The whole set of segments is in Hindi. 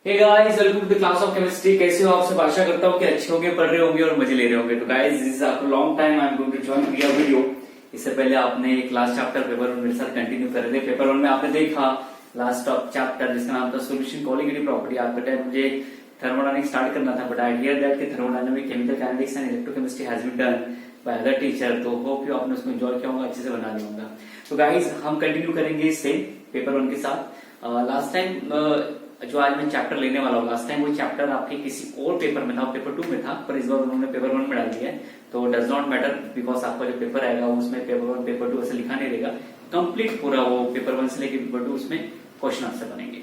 Hey guys, welcome to the class of chemistry. कैसे हो आप सब? आशा करता हूँ कि अच्छे होंगे, पढ़ रहे होंगे और मजे ले रहे होंगे। तो guys, this is after long time I am going to join your video. इससे पहले आपने लास्ट चैप्टर पेपर वन मेरे साथ कंटिन्यू कर रहे थे। पेपर वन में आपने देखा लास्ट चैप्टर जिसका नाम था सॉल्यूशन कोलिगेटिव प्रॉपर्टी। आपके टाइम मुझे थर्मोडायनामिक्स स्टार्ट करना था, बट आई हियर दैट कि thermodynamic, chemical kinetics and electrochemistry has been done by other teacher. तो होप यू आपने उसको एंजॉय किया होगा, अच्छे से बना लिया होगा। तो गाइस, हम कंटिन्यू करेंगे सेम पेपर वन के साथ। लास्ट टाइम जो आज मैं चैप्टर लेने वाला हूँ, लास्ट टाइम वो चैप्टर आपके किसी और पेपर में था, पेपर टू में था, पर इस बार उन्होंने पेपर वन में डाल दिया है। तो डज नॉट मैटर, बिकॉज आपका जो पेपर आएगा उसमें पेपर वन पेपर टू ऐसे लिखा नहीं रहेगा, कंप्लीट पूरा वो पेपर वन से लेकर पेपर टू उसमें क्वेश्चन आंसर बनेंगे।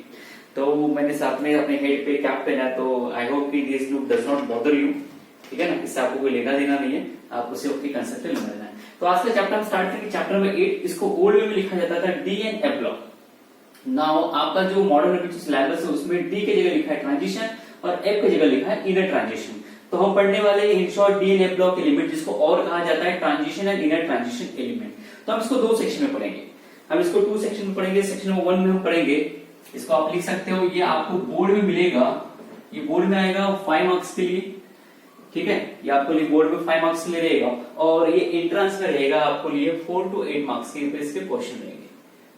तो मैंने साथ में अपने हेड पे कैप पहना है, तो आई होप कि this look does not bother you, ठीक है ना। इससे आपको कोई लेना देना नहीं है, आप उसे अपनी कंसेप्ट लेना देना है। तो आज का चैप्टर हम स्टार्ट करेंगे। चैप्टर नंबर 8, इसको ओल्ड में लिखा जाता था D and F block. Now आपका जो मॉडर्न एप्लीकेशन सिलेबस है उसमें डी की जगह लिखा है ट्रांजिशन और एफ की जगह लिखा है इनर ट्रांजिशन। तो हम पढ़ने वाले in short D and F block element, जिसको और कहा जाता है transition and inner transition element. तो हम इसको दो सेक्शन में पढ़ेंगे। हम इसको टू सेक्शन में पढ़ेंगे। सेक्शन नंबर 1 में हम पढ़ेंगे, इसको आप लिख सकते हो, ये आपको बोर्ड में मिलेगा, ये बोर्ड में आएगा 5 मार्क्स के लिए, ठीक है। ये आपको लिए बोर्ड में 5 मार्क्स के लिए रहेगा, और ये एंट्रेंस में रहेगा आपको लिए 4 to 8 मार्क्स के इसके क्वेश्चन रहेंगे।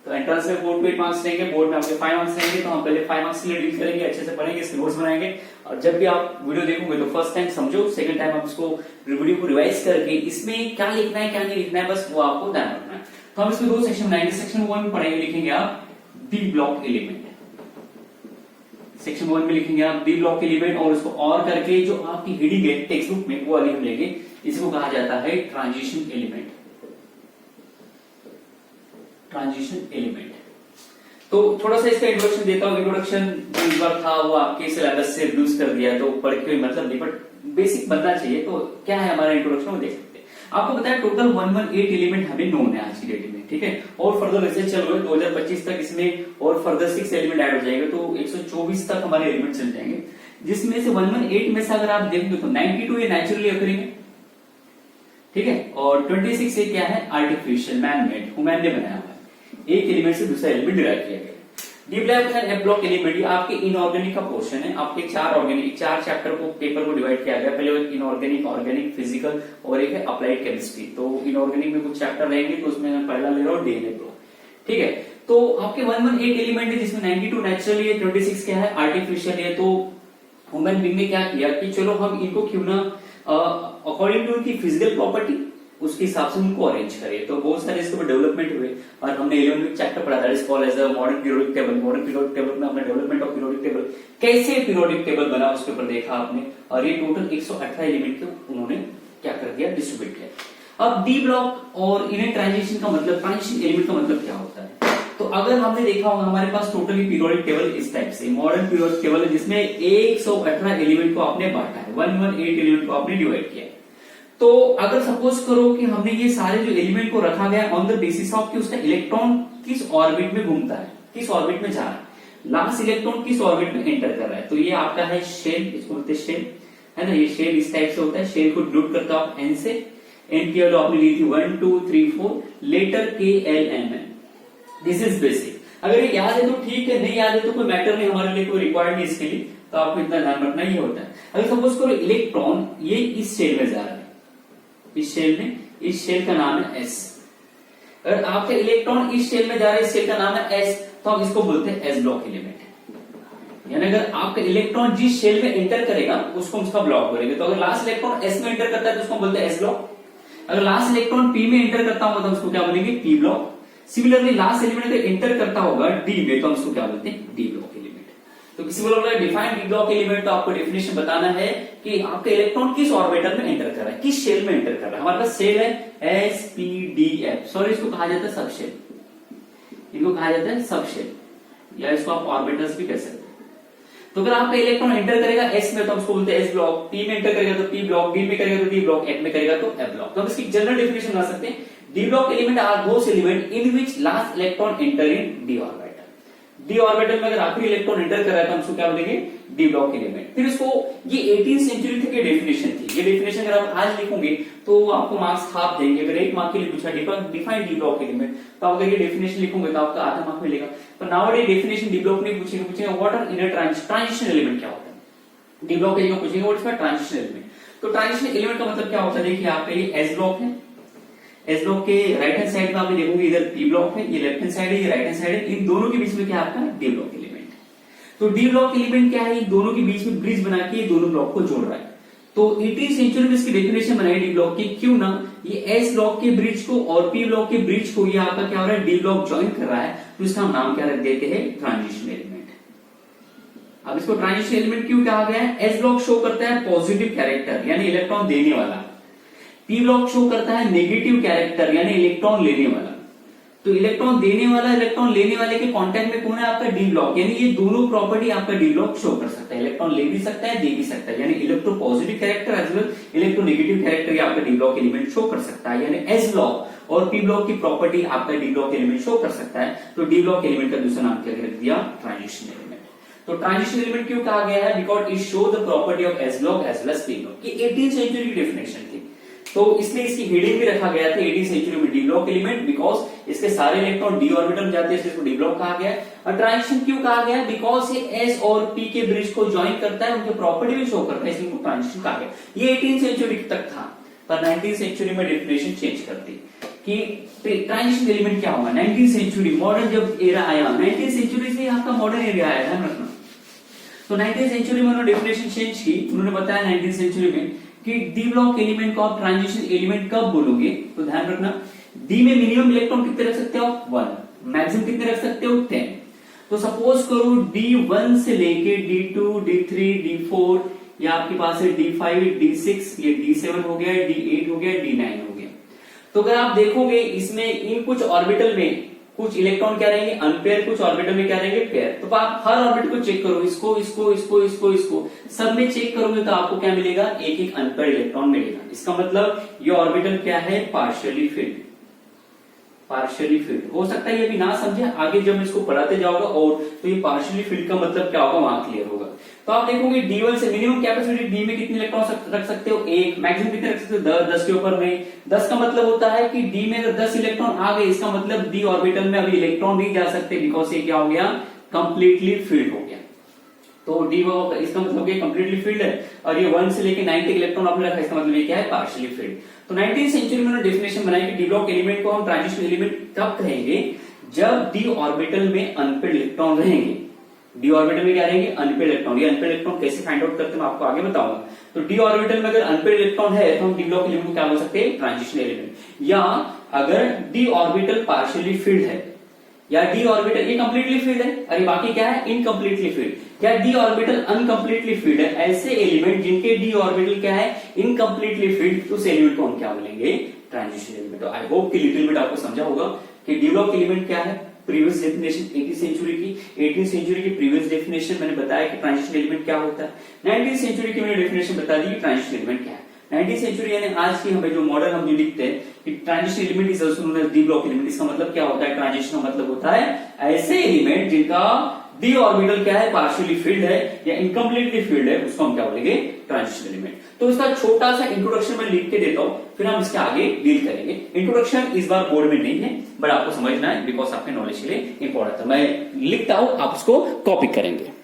तो एंट्रेंस में 4 to 8 मार्क्स रहेंगे, बोर्ड में आपके 5 मार्क्स रहेंगे। तो हम पहले 5 मार्क्स के लिए डील करेंगे, अच्छे से पढ़ेंगे, इसके नोट्स बनाएंगे। और जब भी आप वीडियो देखोगे तो फर्स्ट टाइम समझो, सेकंड टाइम आप इसको वीडियो को रिवाइज करके इसमें क्या लिखना है क्या नहीं लिखना है, बस वो आपको ध्यान रखना है। तो हम इसमें दो सेक्शन बनाएंगे। सेक्शन 1 में पढ़ेंगे, लिखेंगे आप डी ब्लॉक एलिमेंट। सेक्शन 1 में लिखेंगे आप डी ब्लॉक एलिमेंट, और उसको और करके जो आपकी हेडिंग है टेक्स्ट बुक में वो वाली हम लेंगे। इसको कहा जाता है ट्रांजिशन एलिमेंट। Transition element. तो थोड़ा सा इसका इंट्रोडक्शन देता हूं। इंट्रोडक्शन जो इस बार था वो आपके सिलेबस से रिड्यूस कर दिया, तो पढ़ के मतलब नहीं, बट बेसिक बनना चाहिए। तो क्या है हमारा इंट्रोडक्शन, वो देख सकते हैं। आपको पता है टोटल 118 एलिमेंट हमें नोन है आज की डेट में, ठीक है। और फर्दर रिसर्च चल रहा है, 2025 तक इसमें और फर्दर 6 एलिमेंट ऐड हो जाएंगे, तो 124 तक हमारे एलिमेंट चल जाएंगे। जिसमें से 118 में से अगर आप देखेंगे तो 92 ये नेचुरली अकरिंग है, ठीक है, और 26 ये क्या है, आर्टिफिशियल, मैन मेड, ह्यूमन ने बनाया हुआ है। एक एलिमेंट से दूसरा एलिमेंट डिराइव किया गया। D block and F block element आपके इनऑर्गेनिक का पोर्शन है। आपके 4 चैप्टर को पेपर को डिवाइड किया गया। पहले इनऑर्गेनिक, ऑर्गेनिक, फिजिकल और एक है अप्लाइड केमिस्ट्री। तो इनऑर्गेनिक में कुछ चैप्टर रहेंगे, तो उसमें मैं पहला ले रहा हूँ डीएनए ब्लॉक, ठीक है। तो आपके 118 एलिमेंट है, जिसमें 92 नेचुरली है, 26 क्या है, आर्टिफिशियल है। तो ह्यूमन बीइंग ने क्या किया कि चलो हम इनको क्यों ना अकॉर्डिंग टू उनकी फिजिकल प्रॉपर्टी उसके हिसाब से उनको अरेंज करें। तो बहुत सारे इसके ऊपर डेवलपमेंट हुए, और हमने 11वीं चैप्टर पढ़ा था, is called as a modern periodic table. Modern periodic table में अपना डेवलपमेंट ऑफ पीरियोडिक टेबल, कैसे पीरियोडिक टेबल बना उसके ऊपर देखा आपने। और ये टोटल 118 एलिमेंट को उन्होंने क्या कर दिया, डिस्ट्रीब्यूट किया। अब डी ब्लॉक और इनर ट्रांजिशन का मतलब, ट्रांजिशन एलिमेंट का मतलब क्या होता है। तो अगर हमने देखा होगा हमारे पास टोटली पीरियोडिक टेबल इस टाइप से मॉडर्न पीरियोडिक टेबल है, जिसमें 118 एलिमेंट को आपने बांटा है, 118 एलिमेंट को आपने डिवाइड किया है। तो अगर सपोज करो कि हमने ये सारे जो एलिमेंट को रखा गया ऑन द बेसिस ऑफ कि उसका इलेक्ट्रॉन किस ऑर्बिट में घूमता है, किस ऑर्बिट में जा रहा है, लास्ट इलेक्ट्रॉन किस ऑर्बिट में एंटर कर रहा है। तो ये आपका है शेल, इसको बोलते हैं शेल, है ना। ये शेल इस टाइप से होता है। शेल को डिनोट करता है आप एन से। एन की वैल्यू आपने ली थी 1 2 3 4, letter K L M N. This is basic. अगर ये याद है तो ठीक है, नहीं याद है तो कोई मैटर नहीं, हमारे लिए कोई रिक्वायर्ड नहीं इसके लिए, तो आपको इतना ध्यान रखना ही होता है। अगर सपोज करो इलेक्ट्रॉन ये इस शेल में जा रहा है, इस शेल में, इस शेल का नाम है एस। अगर आपका इलेक्ट्रॉन इस शेल में जा रहा है, इस शेल का नाम है एस, तो हम इसको बोलते हैं एस ब्लॉक एलिमेंट। यानी अगर आपका इलेक्ट्रॉन जिस शेल में एंटर करेगा उसको हम उसका ब्लॉक बोलेंगे। तो अगर लास्ट इलेक्ट्रॉन एस में एंटर करता है तो उसको बोलते हैं एस ब्लॉक। अगर लास्ट इलेक्ट्रॉन पी में एंटर करता होगा तो उसको क्या बोलेंगे, P block. Similarly last element अगर एंटर करता होगा डी में, तो हम उसको क्या बोलते हैं, डी ब्लॉक एलिमेंट। तो किसी को डिफाइंड डी ब्लॉक एलिमेंट, तो आपको डेफिनेशन बताना है कि आपका इलेक्ट्रॉन किस ऑर्बिटल में एंटर कर रहा है, किस शेल में एंटर कर रहा है। हमारे पास शेल है S P D F, sorry इसको कहा जाता है सब शेल, इनको कहा जाता है सब शेल, या इसको आप ऑर्बिटल्स भी कह सकते हैं। तो अगर आपका इलेक्ट्रॉन एंटर करेगा एस में, तो हम उसको बोलते हैं एस ब्लॉक। पी में एंटर करेगा तो पी ब्लॉक, डी में करेगा तो डी ब्लॉक, एफ में करेगा तो एफ ब्लॉक। तो हम इसकी जनरल डेफिनेशन बना सकते हैं, d block element are those element in which last electron enter in d orbital. D orbital में अगर आखिरी इलेक्ट्रॉन एंटर कर रहा है तो हम उसको क्या बोलेंगे, डी ब्लॉक एलिमेंट। फिर इसको ये 18th सेंचुरी तक ये डेफिनेशन थी। ये डेफिनेशन अगर आप आज लिखोगे तो आपको मार्क्स हाफ देंगे। अगर 1 मार्क के लिए पूछा डिफाइन डी ब्लॉक एलिमेंट, तो आप अगर ये डेफिनेशन लिखोगे तो आपका आधा मार्क मिलेगा। पर नाउ डेफिनेशन डी ब्लॉक नहीं पूछेगा what are inner transition element क्या होता है। डी ब्लॉक एलिमेंट पूछेगा व्हाट इज ट्रांजिशन एलिमेंट। तो ट्रांजिशन एलिमेंट का मतलब क्या होता है, देखिए आपका ये एस ब्लॉक है, एस ब्लॉक के राइट हैंड साइड में आप देखोगे इधर पी ब्लॉक है, ये लेफ्ट हैंड साइड है, ये राइट हैंड साइड है, इन दोनों के बीच में क्या आपका डी ब्लॉक एलिमेंट। तो डी ब्लॉक एलिमेंट क्या है, इन दोनों के बीच में ब्रिज बना के दोनों ब्लॉक को जोड़ रहा है। तो 18th सेंचुरी में इसकी डेफिनेशन बनाई डी ब्लॉक की, क्यों ना ये एस ब्लॉक के ब्रिज को और पी ब्लॉक के ब्रिज को ये आपका क्या हो रहा है, डी ब्लॉक ज्वाइन कर रहा है, तो इसका हम नाम क्या रख देते हैं, ट्रांजिशन एलिमेंट। अब इसको ट्रांजिशन एलिमेंट क्यों कहा गया है, एस ब्लॉक शो करता है पॉजिटिव कैरेक्टर यानी इलेक्ट्रॉन देने वाला, पी ब्लॉक शो करता है नेगेटिव कैरेक्टर यानी इलेक्ट्रॉन लेने वाला। तो इलेक्ट्रॉन देने वाला इलेक्ट्रॉन लेने वाले के कांटेक्ट में कौन है, आपका डी ब्लॉक, यानी ये दोनों प्रॉपर्टी आपका डी ब्लॉक शो कर सकता है, इलेक्ट्रॉन ले भी सकता है दे भी सकता है, यानी electropositive character as well electronegative character ये आपका डी ब्लॉक एलिमेंट शो कर सकता है। यानी एस ब्लॉक और पी ब्लॉक की प्रॉपर्टी आपका डी ब्लॉक एलिमेंट शो कर सकता है। तो डी ब्लॉक एलिमेंट का दूसरा नाम क्या रख दिया, ट्रांजिशन एलिमेंट। तो ट्रांजिशन एलिमेंट क्यों कहा गया है, because it show the property of s block as well as p block. ये 18th सेंचुरी की डेफिनेशन थी, तो इसलिए इसकी हेडिंग भी रखा गया था 18th सेंचुरी में डी ब्लॉक एलिमेंट, बिकॉज इसके सारे इलेक्ट्रॉन डी ऑर्बिटल में जाते हैं, इसको डी ब्लॉक कहा गया है। और ट्रांजिशन क्यों कहा गया, बिकॉज ये एस और पी के ब्रिज को ज्वाइन करता है, उनके प्रॉपर्टी भी शो करता है, इसलिए इनको ट्रांजिशन कहा गया। ये 18th सेंचुरी तक था, पर 19th सेंचुरी में डेफिनेशन चेंज कर दी कि ट्रांजिशन एलिमेंट क्या होगा। 19th सेंचुरी मॉडर्न जब एरा आया, 19th सेंचुरी से आपका मॉडर्न एरिया आया, ध्यान रखना। तो 19th सेंचुरी में उन्होंने डेफिनेशन चेंज की, उन्होंने बताया 19th सेंचुरी में कि डी ब्लॉक एलिमेंट को आप ट्रांजिशन एलिमेंट कब बोलोगे, तो ध्यान रखना डी में मिनिमम इलेक्ट्रॉन कितने रख सकते हो, 1, मैक्सिमम कितने रख सकते हो, 10। तो सपोज करो D1 से लेके D2, D3, D4, या आपके पास है D5, D6, ये D7 हो गया, D8 हो गया, D9 हो गया। तो अगर आप देखोगे इसमें इन कुछ ऑर्बिटल में कुछ इलेक्ट्रॉन क्या रहेंगे, अनपेयर, कुछ ऑर्बिटल में क्या रहेंगे, पेयर। तो आप हर ऑर्बिटल को चेक करो, इसको इसको इसको इसको इसको सब में चेक करोगे तो आपको क्या मिलेगा, एक एक अनपेयर इलेक्ट्रॉन मिलेगा। इसका मतलब ये ऑर्बिटल क्या है, पार्शियली फिल्ड, पार्शियली फिल्ड। हो सकता है ये भी ना समझे, आगे जब इसको पढ़ाते जाओगे और तो ये पार्शियली फिल्ड का मतलब क्या होगा वहां क्लियर होगा। तो आप देखोगे D1 से मिनिमम कैपेसिटी डी में कितने इलेक्ट्रॉन रख सकते हो, 1, मैक्सिमम कितने रख सकते हो, 10 के ऊपर नहीं। 10 का मतलब होता है कि डी में अगर 10 इलेक्ट्रॉन आ गए, इसका मतलब डी ऑर्बिटल में अभी इलेक्ट्रॉन नहीं जा सकते, बिकॉज ये क्या हो गया, कंप्लीटली फिल्ड हो गया। तो डी इसका मतलब ये कंप्लीटली फिल्ड है, और ये 1 से लेके 9 तक इलेक्ट्रॉन आपने रखा, इसका मतलब ये क्या है, पार्शियली फिल्ड। तो 19th सेंचुरी में उन्होंने डेफिनेशन बनाई कि डी ब्लॉक एलिमेंट को हम ट्रांजिशन एलिमेंट कब कहेंगे, जब डी ऑर्बिटल में अनपेयर्ड इलेक्ट्रॉन रहेंगे। डी ऑर्बिटल में क्या रहेंगे, अनपेयर्ड इलेक्ट्रॉन। ये अनपेयर्ड इलेक्ट्रॉन कैसे फाइंड आउट करते हैं मैं आपको आगे बताऊंगा। तो डी ऑर्बिटल में अगर अनपेयर्ड इलेक्ट्रॉन है तो हम डी ब्लॉक एलिमेंट को क्या बोल सकते हैं, ट्रांजिशन एलिमेंट। या अगर डी ऑर्बिटल पार्शियली फिल्ड है, या डी ऑर्बिटल ये कंप्लीटली फील्ड है, अरे बाकी क्या है, इनकम्प्लीटली फील्ड, या डी ऑर्बिटल अनकम्प्लीटली फील्ड है। ऐसे एलिमेंट जिनके डी ऑर्बिटल क्या है, इनकम्प्लीटली फील्ड, तो उस एलिमेंट को हम क्या बोलेंगे, ट्रांजिशन एलिमेंट। आई होप कि लिटिल बिट आपको समझा होगा कि डी ब्लॉक एलिमेंट क्या है। प्रीवियस डेफिनेशन 18th सेंचुरी की, 18th सेंचुरी की प्रीवियस डेफिनेशन मैंने बताया कि ट्रांजिशन एलिमेंट क्या होता है। 19th सेंचुरी की मैंने डेफिनेशन बता दी कि ट्रांजिशन एलिमेंट क्या है। 19th सेंचुरी यानी आज की हमें जो मॉडर्न हम जो लिखते हैं कि transition element is also known as d block element. इसका मतलब क्या होता है, ट्रांजिशन का मतलब होता है ऐसे एलिमेंट जिनका डी ऑर्बिटल क्या है, पार्शियली फील्ड है या इनकम्प्लीटली फील्ड है, उसको हम क्या बोलेंगे, ट्रांजिशन एलिमेंट। तो इसका छोटा सा इंट्रोडक्शन मैं लिख के देता हूं, फिर हम इसके आगे डील करेंगे। इंट्रोडक्शन इस बार बोर्ड में नहीं है, बट आपको समझना है बिकॉज आपके नॉलेज के लिए इंपॉर्टेंट है। मैं लिखता हूं, आप उसको कॉपी करेंगे।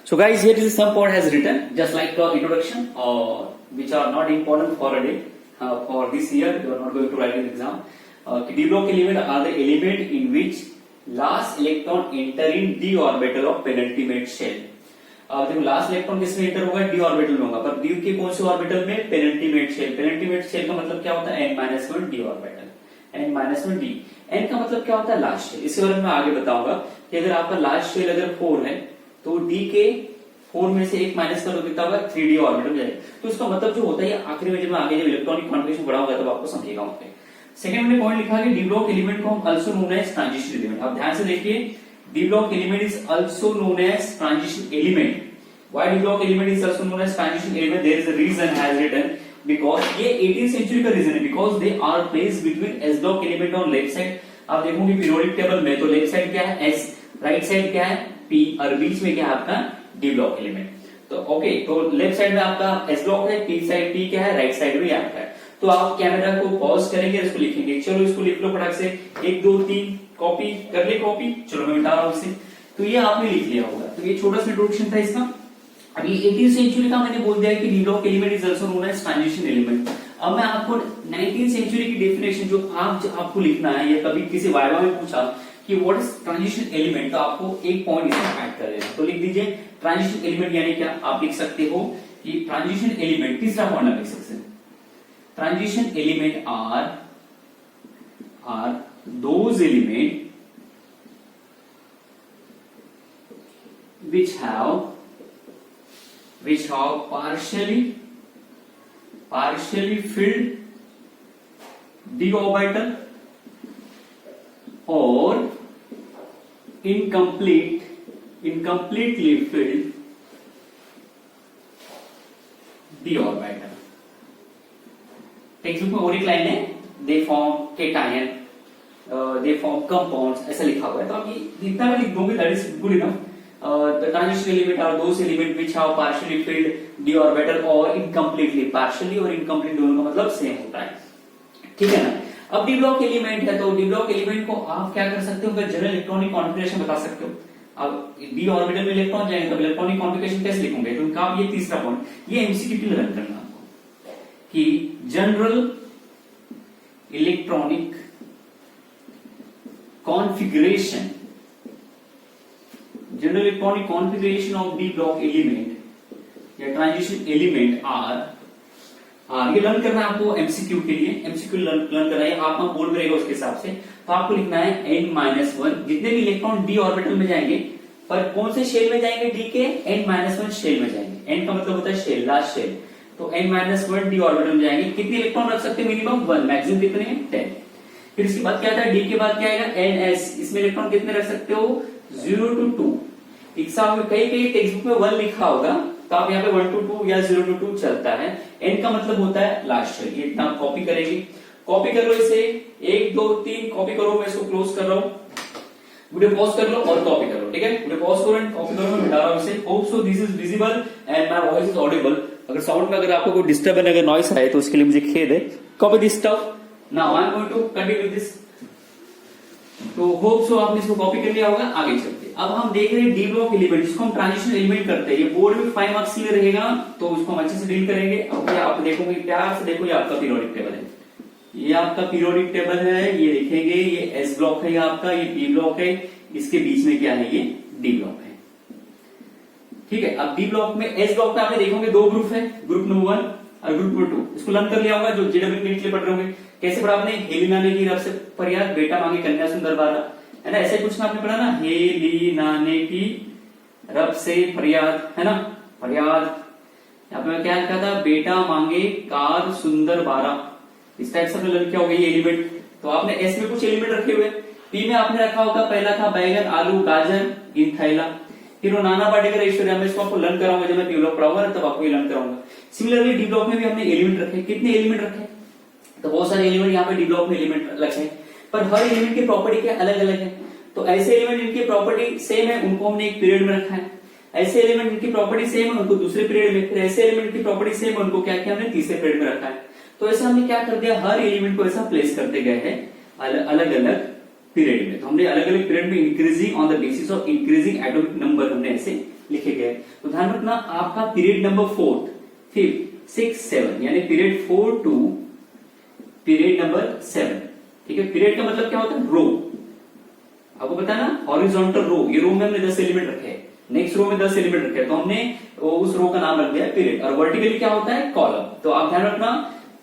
So guys, here is some part has written just like introduction, which are not important for a day. For this year, you are not going to write an exam. D block element are the element in which last electron enter in d orbital of penultimate shell. देखो लास्ट इलेक्ट्रॉन किसमें एंटर होगा, डी ऑर्बिटल में होगा, पर डी के कौन से ऑर्बिटल में, पेनल्टीमेट शेल। पेनल्टीमेट शेल का मतलब क्या होता है, n-1 D orbital, n-1 D. n का मतलब क्या होता है, लास्ट शेल। इसके बारे में मैं आगे बताऊंगा कि अगर आपका लास्ट शेल अगर 4 है तो डी के 4 में से 1 माइनस करो कितना होगा, 3d ऑर्बिटल जाएगा। तो इसका मतलब जो होता है आखिरी में जब आगे जब इलेक्ट्रॉनिक कॉन्फिगरेशन बड़ा होगा तब आपको समझेगा वहां पे। सेकंड में पॉइंट लिखा है डी ब्लॉक एलिमेंट को हम also known as transition element. अब ध्यान से देखिए, d block element is also known as transition element. Why d block element is also known as transition element, there is a reason has written because ये 18th सेंचुरी का रीजन है, because they are placed between s block element on left side आप देखोगे पीरियोडिक टेबल में तो लेफ्ट साइड क्या है एस, राइट साइड क्या है पी और बीच में क्या है आपका डी ब्लॉक एलिमेंट। तो ओके, तो लेफ्ट साइड में आपका एस ब्लॉक है, पी साइड पी क्या है, राइट साइड में आपका है। तो आप कैमरा को पॉज करेंगे, इसको लिखेंगे। चलो इसको लिख लो फटाक से, 1 2 3 कॉपी कर ले कॉपी। चलो मैं मिटा रहा हूं इसे। तो ये आपने लिख लिया होगा। तो ये छोटा सा इंट्रोडक्शन था इसका। अभी 18th सेंचुरी का मैंने बोल दिया कि d block element is also known as transition element. अब मैं आपको 19th सेंचुरी की डेफिनेशन जो आपको लिखना है, या कभी किसी वाइवा में पूछा कि व्हाट इज ट्रांजिशन एलिमेंट, तो आपको एक पॉइंट इसमें ऐड कर देना। तो लिख दीजिए ट्रांजिशन एलिमेंट यानी क्या, आप लिख सकते हो कि ट्रांजिशन एलिमेंट, तीसरा पॉइंट आप लिख सकते हैं, transition element are those element which have partially filled d orbital or incompletely filled d orbital। Text book में और एक लाइन है, they form cation, they form compounds, ऐसा लिखा हुआ है। तो आप ये इतना भी लिख दोगे, that is good enough. The transition element are those element which have partially filled d orbital or incompletely, partially और incomplete दोनों का मतलब सेम होता है, ठीक है ना। अब डी ब्लॉक एलिमेंट है, तो डी ब्लॉक एलिमेंट को आप क्या कर सकते हो, जनरल इलेक्ट्रॉनिक कॉन्फ़िगरेशन बता सकते हो। अब डी ऑर्बिटल में इलेक्ट्रॉन जाएंगे तो इलेक्ट्रॉनिक कॉन्फ़िगरेशन कैसे लिखोगे, तो उनका ये तीसरा पॉइंट, ये एमसीक्यू के लिए रन करना आपको कि general electronic configuration, general electronic configuration of d block element या ट्रांजिशन एलिमेंट आर ये लर्न करना है आपको एमसीक्यू के लिए। एमसीक्यू लर्न करना है, आपका बोर्ड में रहेगा उसके हिसाब से। तो आपको लिखना है n-1, जितने भी इलेक्ट्रॉन डी ऑर्बिटल में जाएंगे, पर कौन से शेल में जाएंगे, डी के n-1 शेल में जाएंगे। n का मतलब होता है शेल, लास्ट शेल। तो n-1 डी ऑर्बिटल में जाएंगे। कितने इलेक्ट्रॉन रख सकते हैं, मिनिमम 1, मैक्सिमम कितने हैं 10। फिर इसके बाद क्या आता है, डी के बाद क्या आएगा ns, इसमें इलेक्ट्रॉन कितने रख सकते हो 0 to 2। एग्जाम में कई टेक्स्ट बुक में 1 लिखा होगा, तो आप यहाँ पे 1 to 2 या 0 to 2 चलता है। n का मतलब होता है लास्ट शेल। ये इतना कॉपी करेंगे, कॉपी कर लो इसे, 1 2 3 कॉपी करो। मैं इसको क्लोज कर रहा हूँ, वीडियो पॉज कर लो और कॉपी करो, ठीक है। वीडियो पॉज करो एंड कॉपी करो, मैं मिटा रहा हूँ इसे। Hope so this is visible and my voice is Audible. अगर साउंड में अगर आपको कोई डिस्टर्बेंस, अगर नॉइस आए तो उसके लिए मुझे खेद है। Copy this stuff. Now I am going to continue this. तो होप सो आपने इसको कॉपी कर लिया होगा। आगे चलते अब हम देख रहे हैं डी ब्लॉक एलिमेंट, जिसको हम ट्रांजिशन एलिमेंट करते हैं। ये बोर्ड में 5 मार्क्स के लिए रहेगा, तो उसको हम अच्छे से डील करेंगे। अब आप देखोगे, प्यार से देखो, ये आपका पीरियोडिक टेबल है, ये आपका पीरियोडिक टेबल है। ये देखेंगे, ये एस ब्लॉक है आपका, ये पी ब्लॉक है, इसके बीच में क्या है, ये डी ब्लॉक है, ठीक है। अब डी ब्लॉक में, एस ब्लॉक में आपने देखोगे 2 ग्रुप है, ग्रुप नंबर 1 और ग्रुप नंबर 2। इसको लर्न कर लिया होगा, जो जेडब्ल्यू नीट के लिए पढ़ रहे होंगे। कैसे पढ़ा आपने, हेलिनाने की रब से फरियाद, बेटा मांगे कन्या सुंदर बारा, है ना। ऐसे कुछ ना आपने पढ़ा ना, हेलिनाने की रब से फरियाद, है ना, फरियाद। यहाँ पे मैं क्या लिखा था, बेटा मांगे कार सुंदर बारा। इस टाइप से आपने लर्न किया होगा ये एलिमेंट। तो आपने एस में कुछ एलिमेंट रखे हुए, पी में आपने रखा होगा, पहला था बैगन, आलू, गाजर, इन थैला। फिर वो नाना पाटेकर ऐश्वर्या, में इसको आपको लर्न कराऊंगा जब मैं पी ब्लॉक पढ़ाऊंगा, तब आपको ये लर्न कराऊंगा। सिमिलरली डी ब्लॉक में भी हमने एलिमेंट रखे। कितने एलिमेंट रखे, तो बहुत सारे एलिमेंट यहाँ पे डी ब्लॉक में एलिमेंट रखे हैं, पर हर एलिमेंट की प्रॉपर्टी क्या अलग अलग है। तो ऐसे एलिमेंट जिनकी प्रॉपर्टी सेम है, उनको हमने एक पीरियड में रखा है। ऐसे एलिमेंट जिनकी प्रॉपर्टी सेम है, उनको दूसरे पीरियड में। फिर ऐसे एलिमेंट की प्रॉपर्टी सेम है, उनको क्या किया हमने, तीसरे पीरियड में रखा है। तो ऐसा हमने क्या कर दिया, हर एलिमेंट को ऐसा प्लेस करते गए हैं अलग अलग पीरियड में। तो हमने अलग अलग पीरियड में increasing on the basis of increasing atomic number हमने ऐसे लिखे गए। तो ध्यान रखना, आपका पीरियड नंबर 4, 5, 6, 7, यानी पीरियड 4 टू पीरियड नंबर 7, ठीक है। पीरियड का मतलब क्या होता है, रो। आपको पता है ना, हॉरिजॉन्टल रो। ये रो में हमने 10 एलिमेंट रखे हैं, नेक्स्ट रो में 10 एलिमेंट रखे हैं, तो हमने उस रो का नाम रख दिया पीरियड। और वर्टिकली क्या होता है, कॉलम। तो आप ध्यान रखना,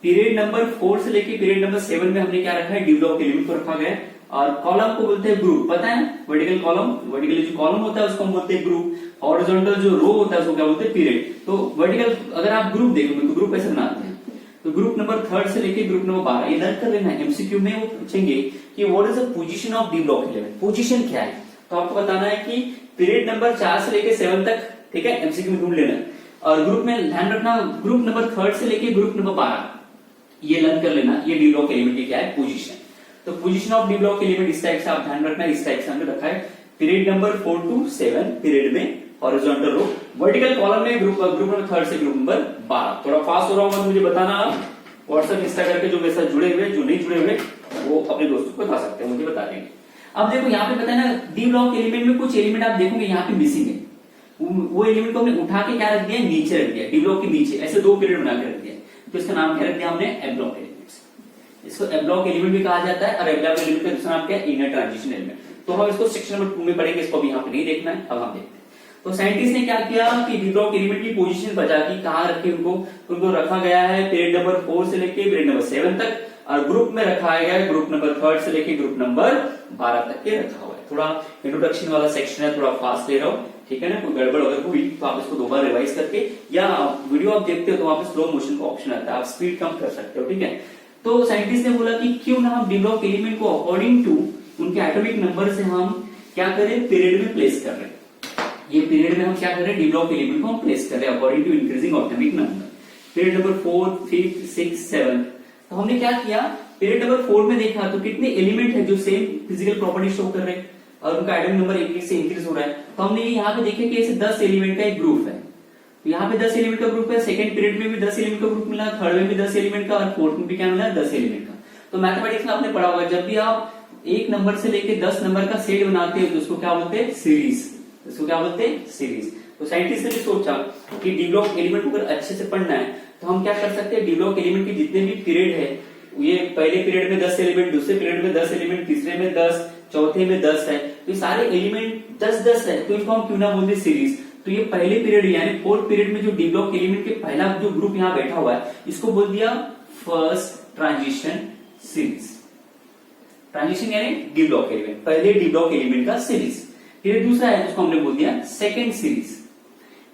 पीरियड नंबर 4 से लेके पीरियड नंबर 7 में हमने क्या रखा है, डी ब्लॉक एलिमेंट को रखा गया है। और कॉलम को बोलते हैं ग्रुप, पता है, वर्टिकल कॉलम, वर्टिकल जो कॉलम होता है उसको हम बोलते हैं ग्रुप। हॉरिजॉन्टल जो रो होता है उसको क्या बोलते हैं, पीरियड। तो वर्टिकल अगर आप ग्रुप देखोगे तो ग्रुप ऐसे बनाते हैं। तो ग्रुप नंबर 3 से लेके ग्रुप नंबर 12 ये लर्न कर लेना है। एमसीक्यू में वो पूछेंगे कि what is the position of d block element, position क्या है। तो आपको बताना है कि पीरियड नंबर 4 से लेके 7 तक, ठीक है, एमसीक्यू में ढूंढ लेना। और ग्रुप में ध्यान रखना, ग्रुप नंबर 3 से लेके ग्रुप नंबर 12 ये लर्न कर लेना, ये डी ब्लॉक एलिमेंट की क्या है, पोजीशन। तो position of d block element इस टाइप से आप ध्यान रखना, इस टाइप से हमने रखा है पीरियड नंबर 4 to 7 पीरियड में हॉरिजॉन्टल रो, वर्टिकल कॉलम में ग्रुप नंबर 3 से ग्रुप नंबर 12। थोड़ा फास्ट हो रहा होगा मुझे बताना, व्हाट्सएप इंस्टा करके जो मेरे साथ जुड़े हुए, जो नहीं जुड़े हुए वो अपने दोस्तों को बता सकते हैं, मुझे बता देंगे। अब देखो यहाँ पे पता है ना, डी ब्लॉक एलिमेंट में कुछ एलिमेंट आप देखोगे यहाँ पे मिसिंग है, वो एलिमेंट को हमने उठा के क्या रख दिया, नीचे रख दिया, डी ब्लॉक के नीचे ऐसे 2 पीरियड बना के रख दिया, तो इसका नाम क्या रख दिया हमने, एब ब्लॉक एलिमेंट्स। इसको एब ब्लॉक एलिमेंट भी कहा जाता है, और एब ब्लॉक एलिमेंट का दूसरा नाम क्या है, इनर ट्रांजिशन एलिमेंट। तो हम इसको सेक्शन नंबर 2 में पढ़ेंगे, इसको भी यहाँ पे नहीं देखना है, अब हम देखते हैं। तो साइंटिस्ट ने क्या किया कि डी ब्लॉक एलिमेंट की पोजीशन बचा की, कहाँ रखे उनको रखा गया है पीरियड नंबर 4 से लेके पीरियड नंबर 7 तक, और ग्रुप में रखा गया है ग्रुप नंबर 3 से लेके ग्रुप नंबर 12 तक के रखा हुआ है। थोड़ा इंट्रोडक्शन वाला सेक्शन है, थोड़ा फास्ट ले रहा हूं, ठीक है ना। कोई गड़बड़ अगर हुई तो आप इसको दोबारा रिवाइज करके, या वीडियो आप देखते हो तो वहां पे स्लो मोशन का ऑप्शन आता है, आप स्पीड कम कर सकते हो, ठीक है। तो साइंटिस्ट ने बोला कि क्यों ना हम डी ब्लॉक एलिमेंट को अकॉर्डिंग टू उनके एटॉमिक नंबर से हम क्या करें, पीरियड में प्लेस कर रहे हैं। ये पीरियड में हम क्या कर रहे हैं, डी ब्लॉक एलिमेंट को हम प्लेस कर रहे हैं according to increasing atomic number. Period number 4, 5, 6, 7, तो हमने क्या किया, पीरियड नंबर 4 में देखा तो कितने एलिमेंट है जो सेम फिजिकल प्रॉपर्टी शो कर रहे हैं और उनका एटॉमिक नंबर एक से इंक्रीज हो रहा है। तो हमने यहाँ पे देखे कि ऐसे 10 एलिमेंट का एक ग्रुप है, तो यहाँ पे 10 एलिमेंट का ग्रुप है, सेकंड पीरियड में भी 10 एलिमेंट का ग्रुप मिला, थर्ड में भी 10 एलिमेंट का, और फोर्थ में भी क्या मिला, 10 एलिमेंट का। तो मैथमेटिक्स में आपने पढ़ा होगा, जब भी आप एक नंबर से लेके 10 नंबर का सेट बनाते हो तो उसको क्या बोलते हैं, सीरीज। इसको क्या बोलते हैं, सीरीज। तो साइंटिस्ट ने भी सोचा कि डी ब्लॉक एलिमेंट को अगर अच्छे से पढ़ना है तो हम क्या कर सकते हैं, डी ब्लॉक एलिमेंट के जितने भी पीरियड है, ये पहले पीरियड में 10 एलिमेंट, दूसरे पीरियड में 10 एलिमेंट, तीसरे में 10, चौथे में 10 है, तो ये सारे एलिमेंट 10-10 है, तो इनको हम क्यों ना बोलते सीरीज। तो ये पहले पीरियड यानी 4th पीरियड में जो डी ब्लॉक एलिमेंट के पहला जो ग्रुप यहाँ बैठा हुआ है, इसको बोल दिया फर्स्ट ट्रांजिशन सीरीज। ट्रांजिशन यानी डी ब्लॉक एलिमेंट, पहले डी ब्लॉक एलिमेंट का सीरीज। फिर दूसरा है जिसको हमने बोल दिया सेकेंड सीरीज,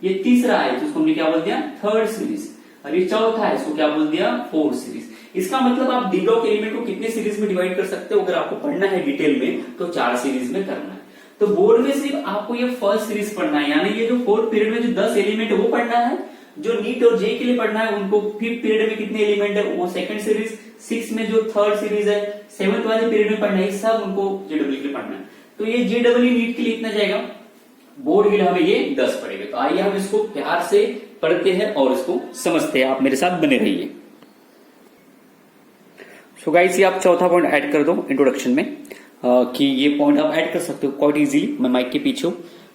ये तीसरा है जिसको हमने क्या बोल दिया, थर्ड सीरीज, और ये चौथा है इसको क्या बोल दिया, फोर्थ सीरीज। इसका मतलब आप डी ब्लॉक एलिमेंट को कितने सीरीज में डिवाइड कर सकते हो, अगर आपको पढ़ना है डिटेल में तो 4 सीरीज में करना है। तो बोर्ड में सिर्फ आपको ये फर्स्ट सीरीज पढ़ना है, यानी ये जो 4th पीरियड में जो 10 एलिमेंट है वो पढ़ना है। जो नीट और जे के लिए पढ़ना है उनको 5th पीरियड में कितने एलिमेंट है वो सेकंड सीरीज, 6 में जो थर्ड सीरीज है, 7th वाले पीरियड में पढ़ना है, सब उनको जेडब्ल्यू के लिए पढ़ना है। तो ये जेडब्ल्यू नीट के लिए इतना जाएगा, बोर्ड के लिए हमें ये 10 पड़ेगा। तो आइए हम इसको प्यार से पढ़ते हैं और इसको समझते हैं, आप मेरे साथ बने रहिए। सो गाइस, ये आप चौथा पॉइंट ऐड कर दो इंट्रोडक्शन में, कि ये पॉइंट आप ऐड कर सकते हो क्वाइट इजीली। मैं माइक के पीछे हूं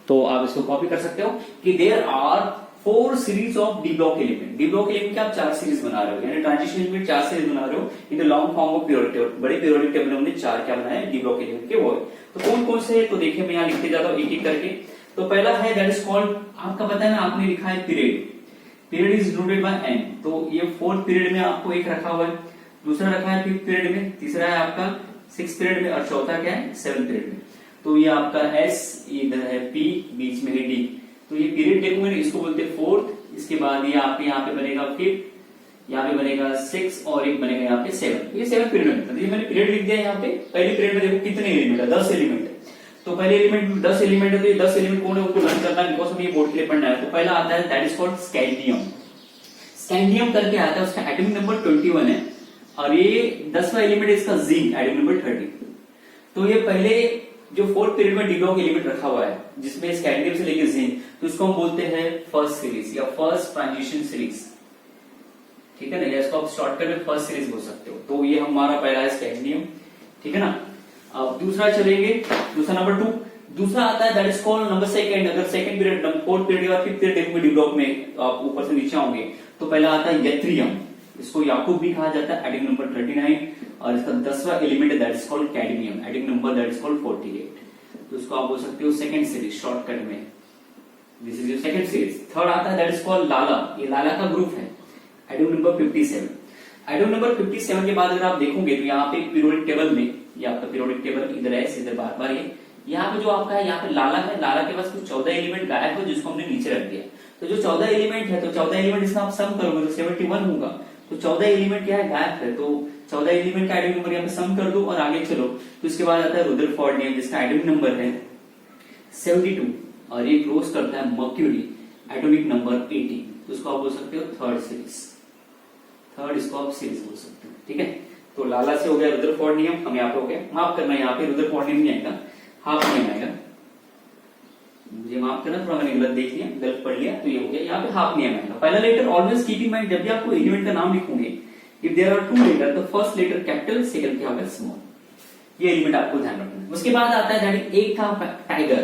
तो आप इसको कॉपी कर सकते हो कि there are 4 series of d block element. D block element के आप 4 सीरीज बना रहे हो, यानी ट्रांजिशन एलिमेंट 4 सीरीज बना रहे हो in the long form of periodic table. बड़े पीरियोडिक टेबल में हमने 4 क्या बनाए, डी ब्लॉक एलिमेंट के वो। तो कौन कौन से है तो देखिए, मैं यहाँ लिखते जाता हूँ एक एक करके। तो पहला है दैट इज कॉल्ड, आपका पता है ना, आपने लिखा है period, period is denoted by n. तो ये 4th पीरियड में आपको एक रखा हुआ है, दूसरा रखा है 5th पीरियड में, तीसरा है आपका 6th पीरियड में, और चौथा क्या है 7th पीरियड में। तो ये आपका एस, इधर है पी, बीच में है डी। तो ये पीरियड देखोगे ना, इसको बोलते हैं 4th। इसके बाद ये आपके यहाँ पे बनेगा 5th, यहाँ पे बनेगा 6, और एक बनेगा यहाँ पे 7। ये 7th पीरियड में, तो ये मैंने पीरियड लिख दिया यहाँ पे। पहले पीरियड में देखो कितने एलिमेंट है, 10 एलिमेंट है। तो पहले एलिमेंट में 10 एलिमेंट है, तो ये 10 एलिमेंट कौन है उनको लर्न करना है, बिकॉज हमें ये बोर्ड के लिए पढ़ना है। तो पहला आता है that is called scandium. Scandium करके आता है, उसका एटॉमिक नंबर 21 है, और ये 10वां एलिमेंट है इसका जिंक, एटॉमिक नंबर 30। तो ये पहले जो 4th पीरियड में डी ब्लॉक एलिमेंट रखा हुआ है, जिसमें स्कैंडियम से लेके जिंक, तो इसको हम बोलते हैं फर्स्ट सीरीज या फर्स्ट ट्रांजिशन सीरीज, ठीक है ना। इसको आप शॉर्टकट में फर्स्ट सीरीज बोल सकते हो। तो ये हमारा पहला है स्कैंडियम, ठीक है ना। अब दूसरा चलेंगे, दूसरा नंबर 2, दूसरा आता है that is called number second. अगर सेकंड पीरियड, 4th पीरियड या 5th पीरियड देखोगे डी ब्लॉक में, आप ऊपर से नीचे आओगे तो पहला आता है यत्रियम, इसको याकूब भी कहा जाता है, एटॉमिक नंबर 39, और इसका 10वां एलिमेंट है that is called cadmium, atomic number that is called 48। तो इसको आप बोल सकते हो सेकंड सीरीज शॉर्टकट में, this is your second series. Third आता है दैट इज कॉल्ड लाला, ये लाला का ग्रुप है, एटॉमिक नंबर 57। एटॉमिक नंबर 57 के बाद अगर आप देखोगे तो यहाँ पे पीरियोडिक टेबल में, ये आपका पीरियोडिक टेबल इधर है, इधर बार बार ये यहाँ पे जो आपका है, यहाँ पे लाला है, लाला के पास कुछ 14 एलिमेंट गायब है जिसको हमने नीचे रख दिया। तो जो 14 एलिमेंट है, तो 14 एलिमेंट इसका आप सम करोगे तो 71 होगा। तो 14 एलिमेंट क्या है, गायब है। तो 14 एलिमेंट का एटॉमिक नंबर यहाँ पे सम कर दो और आगे चलो। तो इसके बाद आता है रुदरफोर्डियम, जिसका एटॉमिक नंबर है 72, और ये क्रॉस करता है मर्क्यूरी, एटॉमिक नंबर 18। तो इसको आप बोल सकते हो थर्ड सीरीज, थर्ड इसको आप सीरीज बोल सकते हो, ठीक है। तो लाला से हो गया रुदरफोर्ड नियम, हम यहाँ पे हो गया, माफ करना यहाँ पे रुदरफोर्ड नियम नहीं आएगा, हाफ नियम आएगा, मुझे माफ करना थोड़ा मैंने गलत देख लिया, गलत पढ़ लिया, तो ये हो गया यहाँ पे हाफ नियम आएगा। पहला letter always keep in mind, जब भी आपको एलिमेंट का नाम लिखोगे, if there are two letter तो फर्स्ट लेटर कैपिटल, सेकंड क्या होगा स्मॉल, ये एलिमेंट आपको ध्यान रखना है। उसके बाद आता है दैट एक था टाइगर,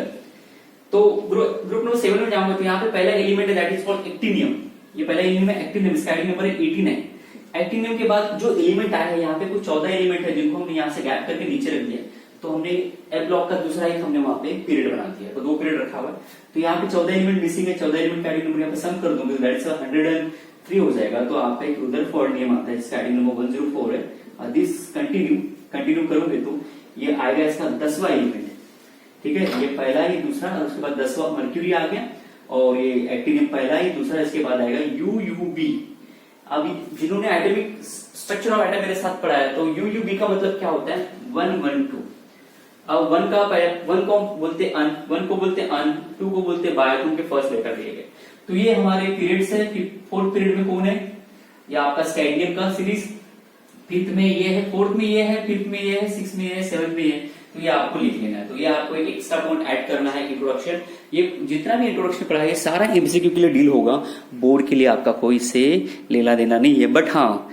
तो ग्रुप नंबर 7 में जाऊंगा तो यहाँ पे पहला एलिमेंट है दैट इज कॉल्ड एक्टिनियम, ये पहला एलिमेंट है एक्टिनियम, इसका आईडी नंबर 18 है। एक्टिनियम के बाद जो एलिमेंट आया है यहाँ पे कुछ 14 एलिमेंट है जिनको हमने यहाँ से गैप करके नीचे रख दिया, तो हमने ए ब्लॉक का दूसरा एक हमने वहां पे पीरियड बना दिया, तो 2 पीरियड रखा हुआ है, तो यहाँ पे 14 एलिमेंट मिसिंग है, 14 एलिमेंट का आईडी नंबर यहाँ पे सम कर दूंगा, दैट इज 103 हो जाएगा, तो आपका एक रुदरफोर्ड नियम आता है जिसका आईडी नंबर 104 है। दिस कंटिन्यू करोगे तो ये आएगा इसका 10वां एलिमेंट, ठीक है, ये पहला ही दूसरा, उसके बाद 10वां मर्क्यूरी आ गया, और ये एक्टिनियम पहला ही दूसरा, इसके बाद आएगा यूयूबी। अभी जिन्होंने एटॉमिक स्ट्रक्चर ऑफ एटम मेरे साथ पढ़ा है, तो यूयूबी का मतलब क्या होता है 112। अब 1 को बोलते अन, 1 को बोलते अन, 2 को बोलते बाय, तो उनके फर्स्ट लेटर दिए गए। तो ये हमारे पीरियड्स है, 4th पीरियड में कौन है, या आपका स्कैंडियम का सीरीज, 5th में ये है, 4th में ये है, 5th में ये है, 6th में ये है, 7th में ये है, तो ये आपको लिख लेना है। तो ये आपको एक एक्स्ट्रा पॉइंट ऐड करना है, इंट्रोडक्शन। ये जितना भी इंट्रोडक्शन पढ़ा है सारा एमसीक्यू के लिए डील होगा, बोर्ड के लिए आपका कोई से लेना देना नहीं है। बट हाँ,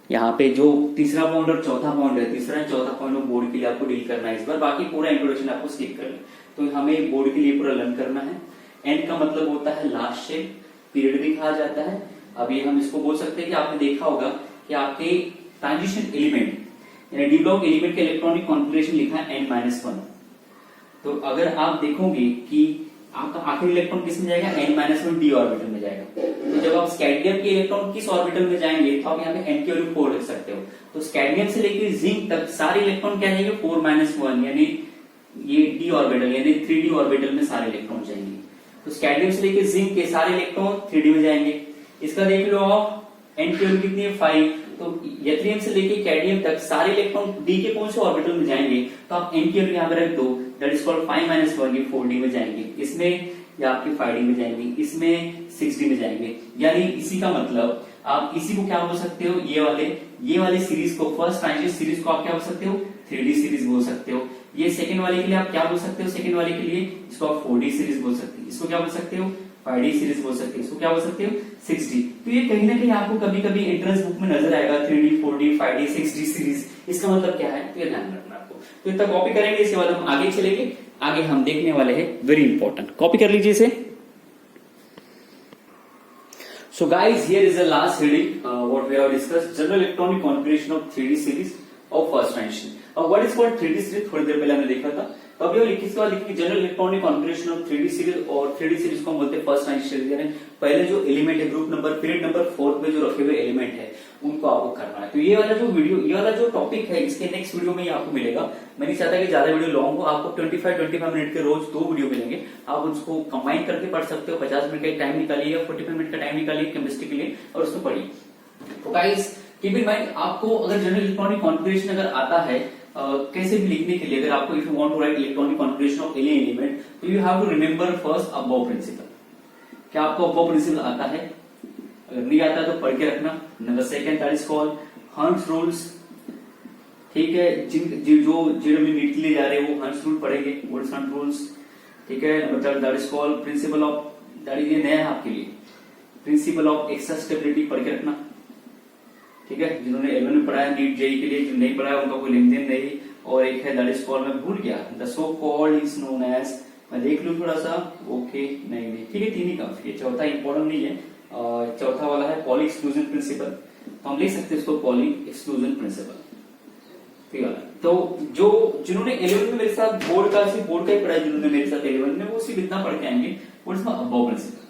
यहाँ पे जो तीसरा पॉइंट और चौथा पॉइंट है, तीसरा और चौथा पॉइंट बोर्ड के लिए आपको डील करना है इस बार, बाकी पूरा इंट्रोडक्शन आपको स्किप कर ले। तो हमें बोर्ड के लिए पूरा लर्न करना है। एंड का मतलब होता है लास्ट शेप, पीरियड भी कहा जाता है। अभी हम इसको बोल सकते हैं कि आपने देखा होगा कि आपके ट्रांजिशन एलिमेंट यानी डी ब्लॉक एलिमेंट के इलेक्ट्रॉनिक कॉन्फ़िगरेशन लिखा है n-1। तो अगर आप देखोगे कि आपका आखिरी इलेक्ट्रॉन किस में जाएगा, n-1 डी ऑर्बिटल में जाएगा। तो जब आप स्कैंडियम के इलेक्ट्रॉन किस ऑर्बिटल में जाएंगे तो आप यहाँ पे n की वैल्यू 4 लिख सकते हो। तो स्कैंडियम से लेकर जिंक तक सारे इलेक्ट्रॉन क्या जाएंगे 4-1, यानी ये डी ऑर्बिटल यानी 3d ऑर्बिटल में सारे इलेक्ट्रॉन जाएंगे। तो स्कैंडियम से लेकर जिंक के सारे इलेक्ट्रॉन 3d में जाएंगे। इसका देख लो आप, n की वैल्यू कितनी है 5। तो यथरियम से लेके कैडमियम तक सारे इलेक्ट्रॉन डी के कौन से ऑर्बिटल में जाएंगे, तो आप n की वैल्यू यहाँ पे रख दो, दैट इज कॉल्ड 5-1, ये 4d में जाएंगे, इसमें या आपके 5d में जाएंगे, इसमें 6d में जाएंगे। यानी इसी का मतलब आप इसी को क्या बोल सकते हो, ये वाले सीरीज को, फर्स्ट ट्रांजिशन सीरीज को आप क्या बोल सकते हो 3d सीरीज बोल सकते हो। ये सेकंड वाले के लिए आप क्या बोल सकते हो, सेकंड वाले के लिए इसको आप 4d सीरीज बोल सकते हो, इसको क्या बोल सकते हो 5d सीरीज बोल सकते हो, इसको क्या बोल सकते हो 6d। तो ये कहीं ना कहीं आपको कभी कभी एंट्रेंस बुक में नजर आएगा 3d 4d 5d 6d series, इसका मतलब क्या है, तो ये ध्यान रखना आपको। तो इतना कॉपी करेंगे, इसके बाद हम आगे चलेंगे। आगे हम देखने वाले हैं वेरी इंपॉर्टेंट, कॉपी कर लीजिए इसे। So guys, here is the last reading what we have discussed, general electronic configuration of 3d series of first transition। अब what is called 3d series थोड़ी देर पहले हमने देखा था। तो अभी हम इसके बाद लिखेंगे general electronic configuration of 3d series, और 3d सीरीज को हम बोलते हैं फर्स्ट ट्रांजिशन सीरीज, यानी पहले जो एलिमेंट है ग्रुप नंबर पीरियड नंबर 4 में जो रखे हुए एलिमेंट है उनको आपको करना है। तो ये वाला जो वीडियो, ये वाला जो टॉपिक है, इसके नेक्स्ट वीडियो में आपको मिलेगा। मैं नहीं चाहता कि ज्यादा वीडियो लॉन्ग हो, आपको 25 मिनट के रोज 2 वीडियो मिलेंगे, आप उसको कंबाइन करके पढ़ सकते हो। 50 मिनट का टाइम निकालिए या 45 मिनट का टाइम निकालिए केमिस्ट्री के लिए और उसको पढ़िए। तो गाइस कीप इन माइंड, आपको अगर जनरल इलेक्ट्रॉनिक कॉन्फ़िगरेशन अगर आता है कैसे भी लिखने के लिए, अगर आपको if you want to write electronic configuration of any element, तो you have to remember first Aufbau principle. क्या आपको अबव प्रिंसिपल आता है? अगर नहीं आता तो पढ़ के रखना। Number second that is called हंस रूल्स, ठीक है, जो नीट के लिए जा रहे हैं वो हंस रूल पढ़ेंगे, व्हाट्स हंस रूल्स, ठीक है। Number third that is called principle of, that is ये नया है आपके लिए, प्रिंसिपल ऑफ एक्स्ट्रा स्टेबिलिटी पढ़ के रखना, ठीक है। जिन्होंने 11 में पढ़ा है नीट जेई के लिए, जो नहीं पढ़ा है उनका कोई लेन देन नहीं। और एक है दैट इज कॉल्ड, मैं भूल गया, the so called is known as, मैं देख लूं थोड़ा सा, ओके नहीं ठीक है, 3 ही काफी है, चौथा इंपॉर्टेंट नहीं है। चौथा वाला है पॉली एक्सक्लूजन प्रिंसिपल, तो हम लिख सकते हैं इसको पॉली एक्सक्लूजन प्रिंसिपल, ठीक है। तो जो जिन्होंने 11 में मेरे साथ बोर्ड का ही पढ़ा है, जिन्होंने मेरे साथ 11 में, वो सिर्फ इतना पढ़ के आएंगे, वो इसमें अबव प्रिंसिपल।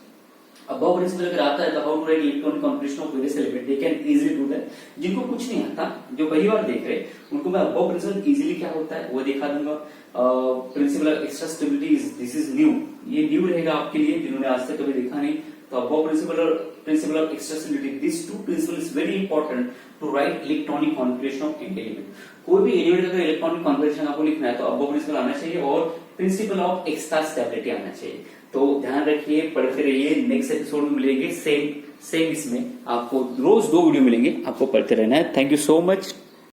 अबव प्रिंसिपल अगर आता है तो how to write electronic configuration of various element, they can easily do that. जिनको कुछ नहीं आता, जो पहली बार देख रहे, उनको मैं अबव प्रिंसिपल इजीली क्या होता है वो दिखा दूंगा। Principal of extra stability, this is new, ये न्यू रहेगा आपके लिए जिन्होंने आज तक कभी देखा नहीं। तो अबव प्रिंसिपल और principle of extra stability, this two principle is very important to write electronic configuration of any element. कोई भी एलिमेंट का इलेक्ट्रॉनिक कॉन्फ़िगरेशन आपको लिखना है तो अबव प्रिंसिपल आना चाहिए और प्रिंसिपल ऑफ एक्स्ट्रा स्टेबिलिटी आना चाहिए। तो ध्यान रखिए, पढ़ते रहिए, नेक्स्ट एपिसोड में मिलेंगे सेम इसमें आपको रोज 2 वीडियो मिलेंगे, आपको पढ़ते रहना है। Thank you so much.